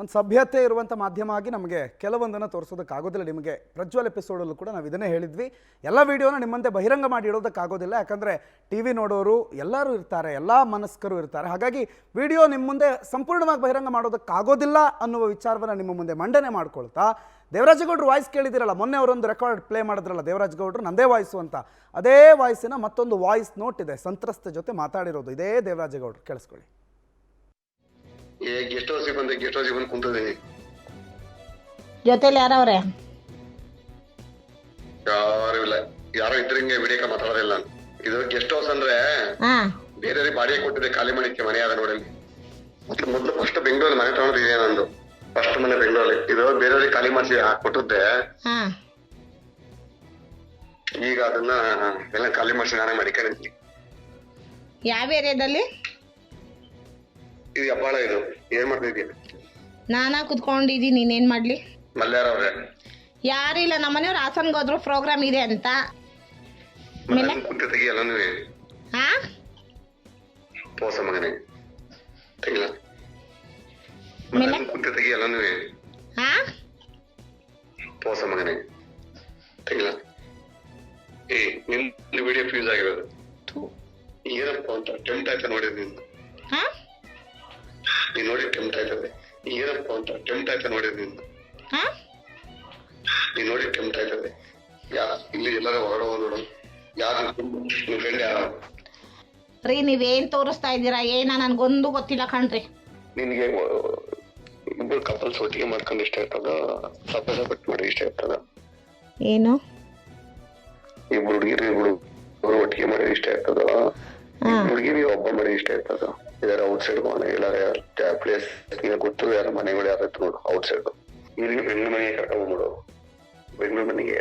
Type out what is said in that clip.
ಒಂದು ಸಭ್ಯತೆ ಇರುವಂಥ ಮಾಧ್ಯಮ ಆಗಿ ನಮಗೆ ಕೆಲವೊಂದನ್ನು ತೋರಿಸೋದಕ್ಕಾಗೋದಿಲ್ಲ. ನಿಮಗೆ ಪ್ರಜ್ವಲ್ ಎಪಿಸೋಡಲ್ಲೂ ಕೂಡ ನಾವು ಇದನ್ನೇ ಹೇಳಿದ್ವಿ, ಎಲ್ಲ ವಿಡಿಯೋನ ನಿಮ್ಮಂತೆ ಬಹಿರಂಗ ಮಾಡಿ ಇಡೋದಕ್ಕಾಗೋದಿಲ್ಲ. ಯಾಕಂದರೆ ಟಿ ವಿ ನೋಡೋರು ಎಲ್ಲರೂ ಇರ್ತಾರೆ, ಎಲ್ಲ ಮನಸ್ಕರು ಇರ್ತಾರೆ. ಹಾಗಾಗಿ ವಿಡಿಯೋ ನಿಮ್ಮ ಮುಂದೆ ಸಂಪೂರ್ಣವಾಗಿ ಬಹಿರಂಗ ಮಾಡೋದಕ್ಕಾಗೋದಿಲ್ಲ ಅನ್ನುವ ವಿಚಾರವನ್ನು ನಿಮ್ಮ ಮುಂದೆ ಮಂಡನೆ ಮಾಡ್ಕೊಳ್ತಾ, ದೇವರಾಜೇಗೌಡರು ವಾಯ್ಸ್ ಕೇಳಿದಿರಲ್ಲ, ಮೊನ್ನೆ ಅವರೊಂದು ರೆಕಾರ್ಡ್ ಪ್ಲೇ ಮಾಡಿದ್ರಲ್ಲ ದೇವರಾಜೇಗೌಡರು, ನಂದೇ ವಾಯ್ಸು ಅಂತ. ಅದೇ ವಾಯ್ಸಿನ ಮತ್ತೊಂದು ವಾಯ್ಸ್ ನೋಟ್ ಇದೆ, ಸಂತ್ರಸ್ತ ಜೊತೆ ಮಾತಾಡಿರೋದು ಇದೇ ದೇವರಾಜೇಗೌಡರು. ಕೇಳಿಸ್ಕೊಳ್ಳಿ. ಗೆಸ್ಟ್ ಹೌಸ್ ಬಂದು ಕುಂತಿದ್ದೀನಿ. ಜೊತೆಲಿ ಯಾರವ್ರೆ? ಯಾರು ಇಲ್ಲ, ಯಾರೋ ಇದ್ರಿಂಗೆ ವಿಡಿಯೋ ಮಾತಾಡೋದಿಲ್ಲ. ಇದು ಗೆಸ್ಟ್ ಹೌಸ್ ಅಂದ್ರೆ ಬೇರೆ ಬಾಡಿಗೆ ಕೊಟ್ಟಿದೆ, ಖಾಲಿ ಮಾಡಿಕ್ಕೆ ಮನೆ ಅದ ನೋಡಿ. ಮೊದ್ಲು ಫಸ್ಟ್ ಬೆಂಗಳೂರಲ್ಲಿ ಮನೆ ತಗೊಂಡಿದೆ ನಂದು, ಫಸ್ಟ್ ಮನೆ ಬೆಂಗಳೂರಲ್ಲಿ. ಇದು ಬೇರೆಯವ್ರಿಗೆ ಖಾಲಿ ಮಾಡಿಸಿ ಕೊಟ್ಟಿದ್ದೆ. ಈಗ ಅದನ್ನ ಎಲ್ಲ ಖಾಲಿ ಮಾಡಿಸಿ ನಾನೇ ಮಾಡಿಕೊಂಡಿದ್ದೀನಿ. ಯಾವ ಏರಿಯಾದಲ್ಲಿ? ಇದು ಹೆಬ್ಬಾಳ. ಇದು ಏನ್ ಮಾಡ್ತಿದ್ದೀಯ? ನಾನಾ ಕುತ್ಕೊಂಡಿದ್ದೀನಿ, ನೀನೇನ್ ಮಾಡ್ಲಿ? ಮಲ್ಯಾರವ್ರೆ ಯಾರು ಇಲ್ಲ, ನಮ್ಮನೆಯವ್ರು ಹಾಸನ್ಗೆ ಹೋದ್ರು, ಪ್ರೋಗ್ರಾಮ್ ಇದೆ ಅಂತ. ಕುಂತ ತೆಗಿಯಲ್ಲ ನೀವೇ ಪೋಸ ಮಗನೇ ತೆಗಿಲ್ಲ. ಕುಂತ ತೆಗಿಯಲ್ಲ ನೀವೇ ಪೋಸ ಮಗನೇ ತೆಗಿಲ್ಲ. ನಿನ್ನ ವಿಡಿಯೋ ಫ್ಯೂಸ್ ಆಗಿರೋದು ಏನಪ್ಪ ಅಂತ ಟೆಂಪ್ಟ್ ಆಯ್ತಾ ನೋಡಿದ್ ನೀನ್ ನೋಡಿ ಟೆಂಪ್ಟ್ ಆಯ್ತದೆ. ಏನಪ್ಪ ಅಂತ ಟೆಂಪ್ಟ್ ಆಯ್ತಾ ನೋಡಿದ್ ನೀನ್ ನೋಡಿ ಟೆಂಪ್ಟ್ ಆಯ್ತದೆ. ಇಲ್ಲಿ ಎಲ್ಲಾರ ಹೊರಡ ನೋಡು, ಯಾರು ನಿಮ್ ಫ್ರೆಂಡ್ ಯಾರು? ರೀ ನೀವೇನ್ ತೋರಿಸ್ತಾ ಇದ್ದೀರಾ ಏನ ನನ್ಗೊಂದು ಗೊತ್ತಿಲ್ಲ ಕಣ್ರಿ. ನಿನ್ಗೆ ಇಬ್ರು ಕಪಲ್ಸ್ ಒಟ್ಟಿಗೆ ಮಾಡ್ಕೊಂಡು ಇಷ್ಟ ಇರ್ತದ, ಸಪರೇಟ್ ಮಾಡಿ ಇಷ್ಟ ಇರ್ತದ? ಏನು ಇಬ್ರು ಹುಡುಗಿರು ಇಬ್ರು ಒಟ್ಟಿಗೆ ಮಾಡಿ ಇಷ್ಟ ಇರ್ತದ? ಹುಡುಗಿರಿ ಒಬ್ಬ ಮಾಡಿ ಇಷ್ಟ ಇರ್ತದ? ಯಾರು ಔಟ್ ಸೈಡ್ ಮನೆ ಎಲ್ಲಾರ ಪ್ಲೇಸ್ ಗೊತ್ತು, ಯಾರ ಮನೆಗಳು ಯಾರು ನೋಡು ಔಟ್ ಸೈಡ್. ಇಲ್ಲಿ ಬೆಂಗಳೂರು ಮನೆಗೆ ಕರ್ಕೊಂಡ್ಬಿಡು. ಬೆಂಗಳೂರು ಮನೆಗೆ